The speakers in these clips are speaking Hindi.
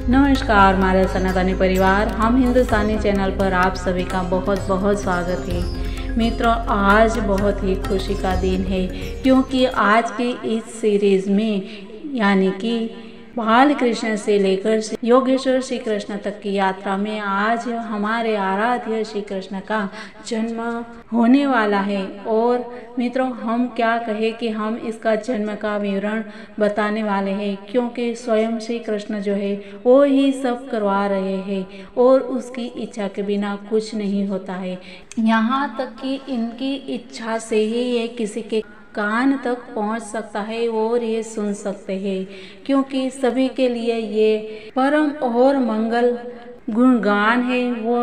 नमस्कार हमारे सनातनी परिवार, हम हिंदुस्तानी चैनल पर आप सभी का बहुत बहुत स्वागत है। मित्रों, आज बहुत ही खुशी का दिन है क्योंकि आज के इस सीरीज में यानी कि बाल कृष्ण से लेकर योगेश्वर श्री कृष्ण तक की यात्रा में आज हमारे आराध्य श्री कृष्ण का जन्म होने वाला है। और मित्रों, हम क्या कहें कि हम इसका जन्म का विवरण बताने वाले हैं क्योंकि स्वयं श्री कृष्ण जो है वो ही सब करवा रहे हैं और उसकी इच्छा के बिना कुछ नहीं होता है। यहाँ तक कि इनकी इच्छा से ही ये किसी के कान तक पहुंच सकता है और ये सुन सकते हैं, क्योंकि सभी के लिए ये परम और मंगल गुणगान है, वो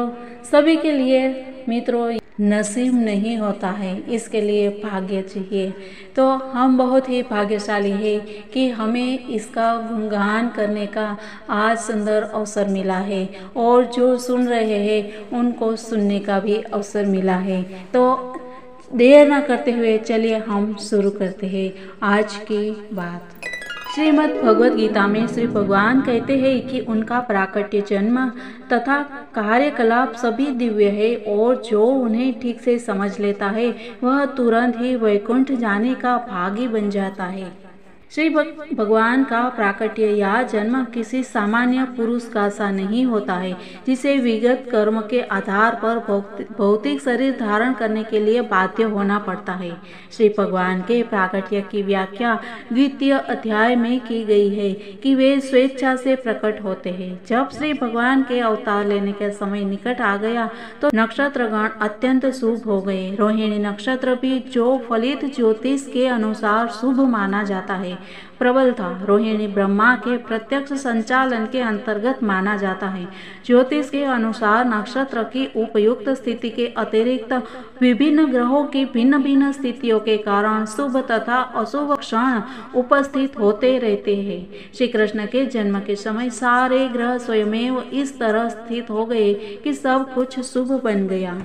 सभी के लिए मित्रों नसीब नहीं होता है, इसके लिए भाग्य चाहिए। तो हम बहुत ही भाग्यशाली है कि हमें इसका गुणगान करने का आज सुंदर अवसर मिला है और जो सुन रहे हैं उनको सुनने का भी अवसर मिला है। तो देर न करते हुए चलिए हम शुरू करते हैं आज की बात। श्रीमद् भगवद गीता में श्री भगवान कहते हैं कि उनका प्राकट्य जन्म तथा कार्यकलाप सभी दिव्य है और जो उन्हें ठीक से समझ लेता है वह तुरंत ही वैकुंठ जाने का भागी बन जाता है। श्री भगवान का प्राकट्य या जन्म किसी सामान्य पुरुष का सा नहीं होता है जिसे विगत कर्म के आधार पर भौतिक शरीर धारण करने के लिए बाध्य होना पड़ता है। श्री भगवान के प्राकट्य की व्याख्या द्वितीय अध्याय में की गई है कि वे स्वेच्छा से प्रकट होते हैं। जब श्री भगवान के अवतार लेने का समय निकट आ गया तो नक्षत्रगण अत्यंत शुभ हो गए। रोहिणी नक्षत्र भी जो फलित ज्योतिष के अनुसार शुभ माना जाता है प्रबल था। रोहिणी ब्रह्मा के प्रत्यक्ष संचालन के अंतर्गत माना जाता है। ज्योतिष के अनुसार नक्षत्र की उपयुक्त स्थिति के अतिरिक्त विभिन्न ग्रहों की भिन्न भिन्न स्थितियों के कारण शुभ तथा अशुभ क्षण उपस्थित होते रहते हैं। श्री कृष्ण के जन्म के समय सारे ग्रह स्वयमेव इस तरह स्थित हो गए कि सब कुछ शुभ बन गया।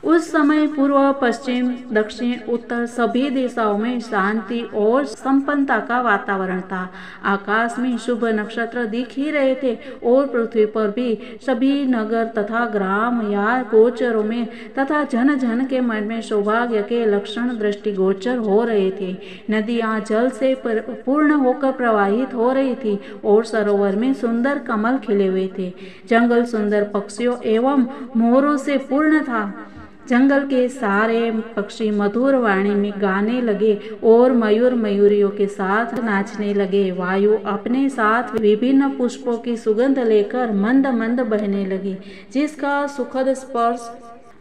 उस समय पूर्व, पश्चिम, दक्षिण, उत्तर सभी दिशाओं में शांति और संपन्नता का वातावरण था। आकाश में शुभ नक्षत्र दिख ही रहे थे और पृथ्वी पर भी सभी नगर तथा ग्राम या गोचरों में तथा जन जन के मन में सौभाग्य के लक्षण दृष्टिगोचर हो रहे थे। नदियां जल से पूर्ण होकर प्रवाहित हो रही थी और सरोवर में सुंदर कमल खिले हुए थे। जंगल सुंदर पक्षियों एवं मोरों से पूर्ण था। जंगल के सारे पक्षी मधुर वाणी में गाने लगे और मयूर मयूरियों के साथ नाचने लगे। वायु अपने साथ विभिन्न पुष्पों की सुगंध लेकर मंद मंद बहने लगी, जिसका सुखद स्पर्श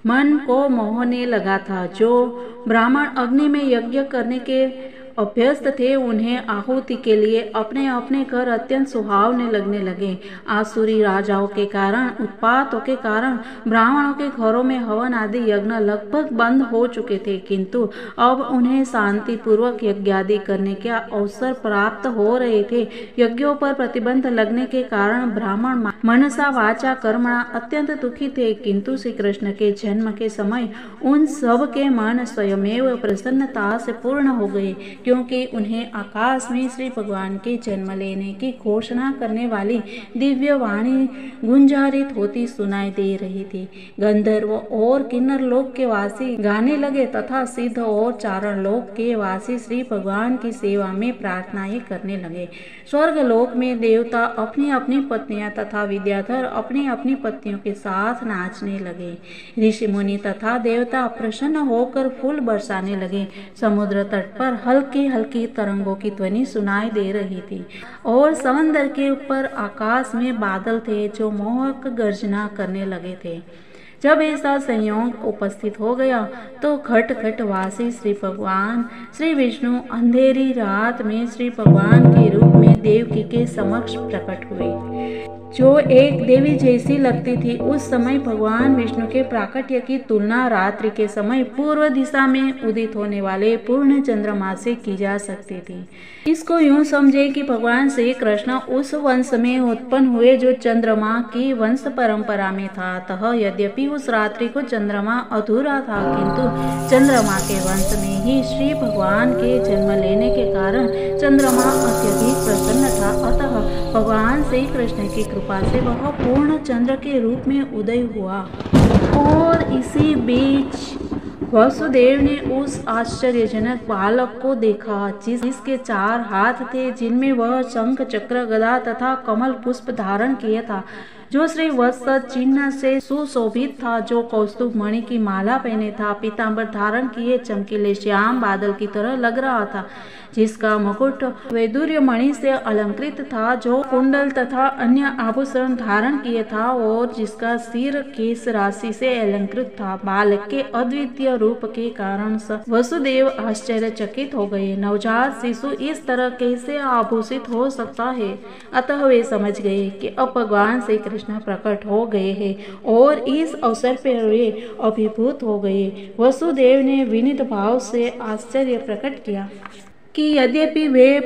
मन को मोहने लगा था। जो ब्राह्मण अग्नि में यज्ञ करने के अभ्यस्त थे उन्हें आहुति के लिए अपने अपने घर अत्यंत सुहावने लगने लगे। आसुरी राजाओं के कारण, उत्पातों के कारण ब्राह्मणों के घरों में हवन आदि यज्ञ लगभग बंद हो चुके थे, किंतु अब उन्हें शांति पूर्वक यज्ञ आदि करने के अवसर प्राप्त हो रहे थे। यज्ञों पर प्रतिबंध लगने के कारण ब्राह्मण मनसा वाचा कर्मणा अत्यंत दुखी थे, किंतु श्री कृष्ण के जन्म के समय उन सब के मन स्वयमेव प्रसन्नता से पूर्ण हो गए, क्योंकि उन्हें आकाश में श्री भगवान के जन्म लेने की घोषणा करने वाली दिव्य वाणी गुंजारित होती सुनाई दे रही थी। गंधर्व और किन्नर लोक के वासी गाने लगे तथा सिद्ध और चारण लोक के वासी श्री भगवान की सेवा में प्रार्थनाएं करने लगे। स्वर्ग लोक में देवता अपनी अपनी पत्नियां तथा विद्याधर अपनी अपनी पत्नियों के साथ नाचने लगे। ऋषि मुनि तथा देवता प्रसन्न होकर फूल बरसाने लगे। समुद्र तट पर हल्की हल्की तरंगों की ध्वनि सुनाई दे रही थी और समंदर के ऊपर आकाश में बादल थे जो मोहक गर्जना करने लगे थे। जब ऐसा संयोग उपस्थित हो गया तो घट घट वासी श्री भगवान श्री विष्णु अंधेरी रात में श्री भगवान के रूप में देवकी के समक्ष प्रकट हुए, जो एक देवी जैसी लगती थी। उस समय भगवान विष्णु के प्राकट्य की तुलना रात्रि के समय पूर्व दिशा में उदित होने वाले पूर्ण चंद्रमा से की जा सकती थी। इसको यूं समझे कि भगवान श्री कृष्ण उस वंश में उत्पन्न हुए जो चंद्रमा की वंश परंपरा में था। अतः यद्यपि उस रात्रि को चंद्रमा अधूरा था, किंतु चंद्रमा के वंश में ही श्री भगवान के जन्म लेने के कारण चंद्रमा अत्यधिक प्रसन्न प्रसन्न था, अतः भगवान श्री कृष्ण की कृपा से वह पूर्ण चंद्र के रूप में उदय हुआ। और इसी बीच वसुदेव ने उस आश्चर्यजनक बालक को देखा जिसके 4 हाथ थे, जिनमें वह शंख चक्र गदा तथा कमल पुष्प धारण किया था, जो श्री वत्स चिन्ह से सुशोभित था, जो कौस्तुभ मणि की माला पहने था, पीतांबर धारण किए चमकीले श्याम बादल की तरह लग रहा था, जिसका मुकुट वैदूर्य मणि से अलंकृत था, जो कुंडल तथा अन्य आभूषण धारण किए था और जिसका सिर केश राशि से अलंकृत था। बालक के अद्वितीय रूप के कारण वसुदेव आश्चर्यचकित हो गए। नवजात शिशु इस तरह कैसे आभूषित हो सकता है? अतः वे समझ गए कि अब भगवान श्री कृष्ण प्रकट हो गए हैं और इस अवसर पर वे अभिभूत हो गए। वसुदेव ने विनीत भाव से आश्चर्य प्रकट किया कि यद्यपि वे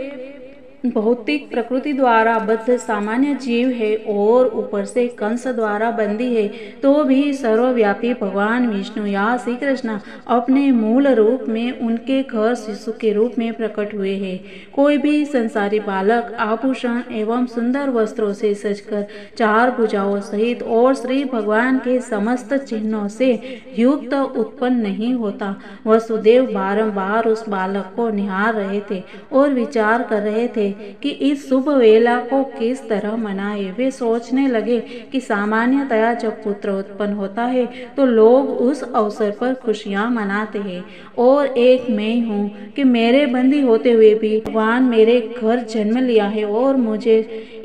भौतिक प्रकृति द्वारा बद्ध सामान्य जीव है और ऊपर से कंस द्वारा बंदी है, तो भी सर्वव्यापी भगवान विष्णु या श्री कृष्ण अपने मूल रूप में उनके घर शिशु के रूप में प्रकट हुए हैं। कोई भी संसारी बालक आभूषण एवं सुंदर वस्त्रों से सजकर 4 भुजाओं सहित और श्री भगवान के समस्त चिन्हों से युक्त उत्पन्न नहीं होता। वसुदेव बारंबार उस बालक को निहार रहे थे और विचार कर रहे थे कि इस शुभ वेला को किस तरह मनाए। वे सोचने लगे कि सामान्यतया जब पुत्र उत्पन्न होता है तो लोग उस अवसर पर खुशियां मनाते हैं, और एक मैं हूँ कि मेरे बंदी होते हुए भी भगवान मेरे घर जन्म लिया है और मुझे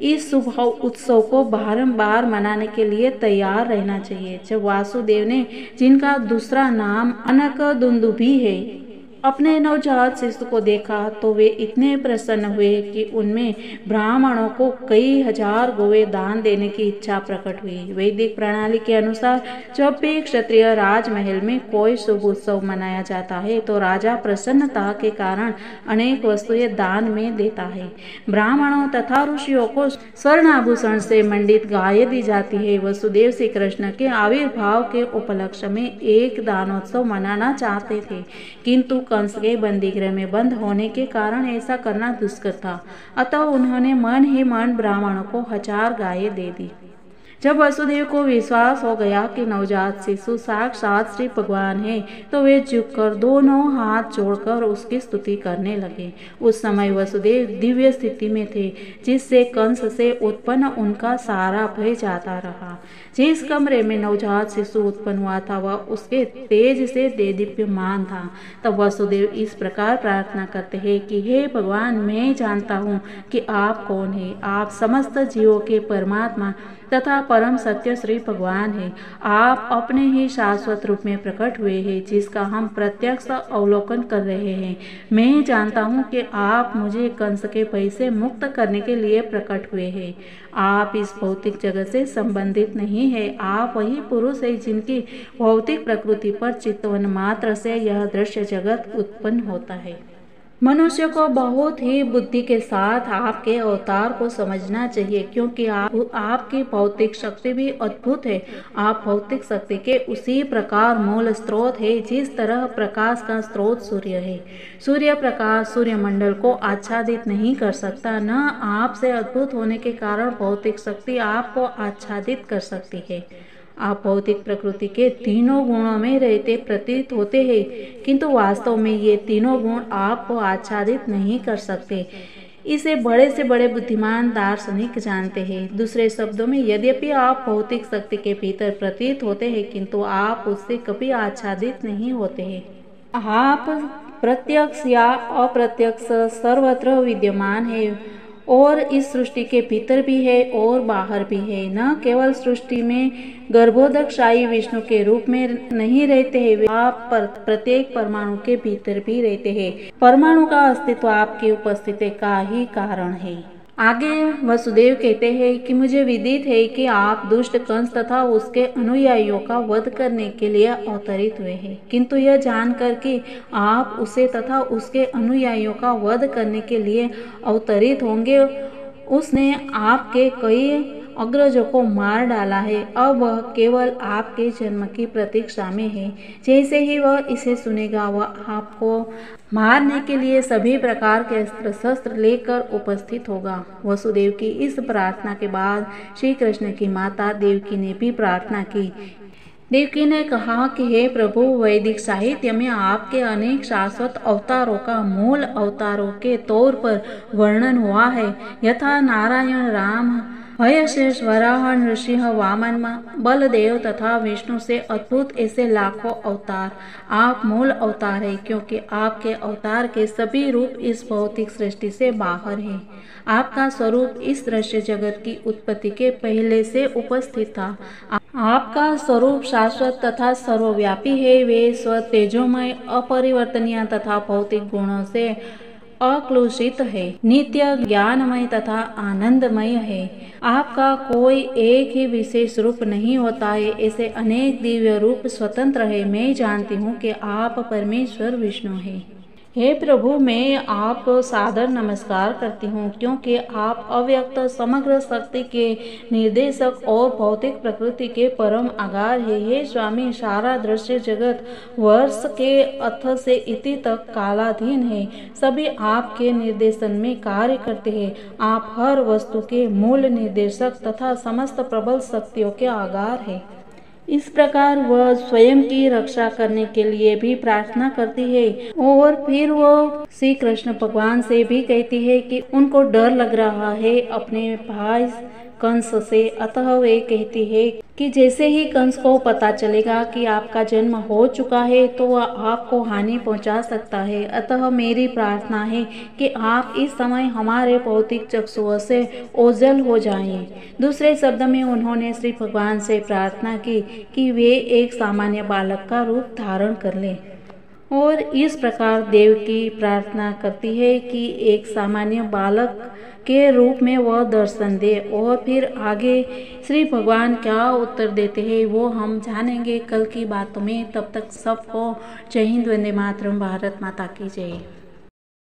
इस शुभ उत्सव को बारंबार मनाने के लिए तैयार रहना चाहिए। जब वासुदेव ने, जिनका दूसरा नाम अनकदुंदुभि है, अपने नवजात शिशु को देखा तो वे इतने प्रसन्न हुए कि उनमें ब्राह्मणों को कई हजार गौवें दान देने की इच्छा प्रकट हुई। वैदिक प्रणाली के अनुसार जब भी क्षत्रिय राजमहल में कोई शुभ उत्सव मनाया जाता है तो राजा प्रसन्नता के कारण अनेक वस्तुएं दान में देता है। ब्राह्मणों तथा ऋषियों को स्वर्ण आभूषण से मंडित गाय दी जाती है। वसुदेव श्री कृष्ण के आविर्भाव के उपलक्ष्य में एक दानोत्सव मनाना चाहते थे, किंतु कंस के बंदीगृह में बंद होने के कारण ऐसा करना दुष्कर था। अतः उन्होंने मन ही मन ब्राह्मणों को 1000 गायें दे दी। जब वसुदेव को विश्वास हो गया कि नवजात शिशु साक्षात श्री भगवान है, तो वे झुककर दोनों हाथ जोड़कर उसकी स्तुति करने लगे। उस समय वसुदेव दिव्य स्थिति में थे, जिससे कंस से उत्पन्न उनका सारा भय जाता रहा। जिस कमरे में नवजात शिशु उत्पन्न हुआ था वह उसके तेज से देदीप्यमान था। तब वसुदेव इस प्रकार प्रार्थना करते हैं कि हे भगवान, मैं जानता हूँ कि आप कौन है। आप समस्त जीवों के परमात्मा तथा परम सत्य श्री भगवान है। आप अपने ही शाश्वत रूप में प्रकट हुए हैं, जिसका हम प्रत्यक्ष अवलोकन कर रहे हैं। मैं जानता हूँ कि आप मुझे कंस के भय से मुक्त करने के लिए प्रकट हुए हैं। आप इस भौतिक जगत से संबंधित नहीं है। आप वही पुरुष है जिनकी भौतिक प्रकृति पर चित्तवन मात्र से यह दृश्य जगत उत्पन्न होता है। मनुष्य को बहुत ही बुद्धि के साथ आपके अवतार को समझना चाहिए, क्योंकि आपकी भौतिक शक्ति भी अद्भुत है। आप भौतिक शक्ति के उसी प्रकार मूल स्रोत है जिस तरह प्रकाश का स्रोत सूर्य है। सूर्य प्रकाश सूर्यमंडल को आच्छादित नहीं कर सकता, न आपसे अद्भुत होने के कारण भौतिक शक्ति आपको आच्छादित कर सकती है। आप भौतिक प्रकृति के तीनों गुणों में रहते प्रतीत होते हैं, किंतु वास्तव में ये तीनों गुण आपको आच्छादित नहीं कर सकते। इसे बड़े से बड़े बुद्धिमान दार्शनिक जानते हैं। दूसरे शब्दों में, यद्यपि आप भौतिक शक्ति के भीतर प्रतीत होते हैं, किंतु आप उससे कभी आच्छादित नहीं होते हैं। आप प्रत्यक्ष या अप्रत्यक्ष सर्वत्र विद्यमान है और इस सृष्टि के भीतर भी है और बाहर भी है। न केवल सृष्टि में गर्भोदकशाही विष्णु के रूप में नहीं रहते हैं, आप प्रत्येक परमाणु के भीतर भी रहते हैं। परमाणु का अस्तित्व आपकी उपस्थिति का ही कारण है। आगे वसुदेव कहते हैं कि मुझे विदित है कि आप दुष्ट कंस तथा उसके अनुयायियों का वध करने के लिए अवतरित हुए हैं, किंतु यह जानकर कि आप उसे तथा उसके अनुयायियों का वध करने के लिए अवतरित होंगे, उसने आपके कई अग्रजों को मार डाला है। अब वह केवल आपके जन्म की प्रतीक्षा में है। जैसे ही वह इसे सुनेगा वह आपको मारने के लिए सभी प्रकार के अस्त्र शस्त्र लेकर उपस्थित होगा। वसुदेव की इस प्रार्थना के बाद श्री कृष्ण की माता देवकी ने भी प्रार्थना की। देवकी ने कहा कि हे प्रभु, वैदिक साहित्य में आपके अनेक शाश्वत अवतारों का मूल अवतारों के तौर पर वर्णन हुआ है। यथा नारायण, राम, हयशेष, वराह, नृसिंह, वामन, बलदेव तथा विष्णु से अद्भुत ऐसे लाखों अवतार आप मूल अवतार है, क्योंकि आपके अवतार के सभी रूप इस भौतिक सृष्टि से बाहर है। आपका स्वरूप इस दृश्य जगत की उत्पत्ति के पहले से उपस्थित था। आपका स्वरूप शाश्वत तथा सर्वव्यापी है। वे स्व तेजोमय, अपरिवर्तनीय तथा भौतिक गुणों से अक्लुषित है, नित्य ज्ञानमय तथा आनंदमय है। आपका कोई एक ही विशेष रूप नहीं होता है, ऐसे अनेक दिव्य रूप स्वतंत्र है। मैं जानती हूँ कि आप परमेश्वर विष्णु हैं। हे प्रभु, मैं आपको सादर नमस्कार करती हूँ, क्योंकि आप अव्यक्त समग्र शक्ति के निर्देशक और भौतिक प्रकृति के परम आधार है। हे स्वामी, सारा दृश्य जगत वर्ष के अथ से इति तक कालाधीन है। सभी आपके निर्देशन में कार्य करते हैं। आप हर वस्तु के मूल निर्देशक तथा समस्त प्रबल शक्तियों के आधार है। इस प्रकार वह स्वयं की रक्षा करने के लिए भी प्रार्थना करती है और फिर वह श्री कृष्ण भगवान से भी कहती है कि उनको डर लग रहा है अपने भाई कंस से। अतः वे कहती है कि जैसे ही कंस को पता चलेगा कि आपका जन्म हो चुका है तो वह आपको हानि पहुंचा सकता है। अतः मेरी प्रार्थना है कि आप इस समय हमारे भौतिक चक्षुओं से ओझल हो जाएं। दूसरे शब्द में उन्होंने श्री भगवान से प्रार्थना की कि वे एक सामान्य बालक का रूप धारण कर लें। और इस प्रकार देवकी प्रार्थना करती है कि एक सामान्य बालक के रूप में वह दर्शन दे। और फिर आगे श्री भगवान क्या उत्तर देते हैं वो हम जानेंगे कल की बातों में। तब तक सबको जय हिंद, वंदे मातरम, भारत माता की जय।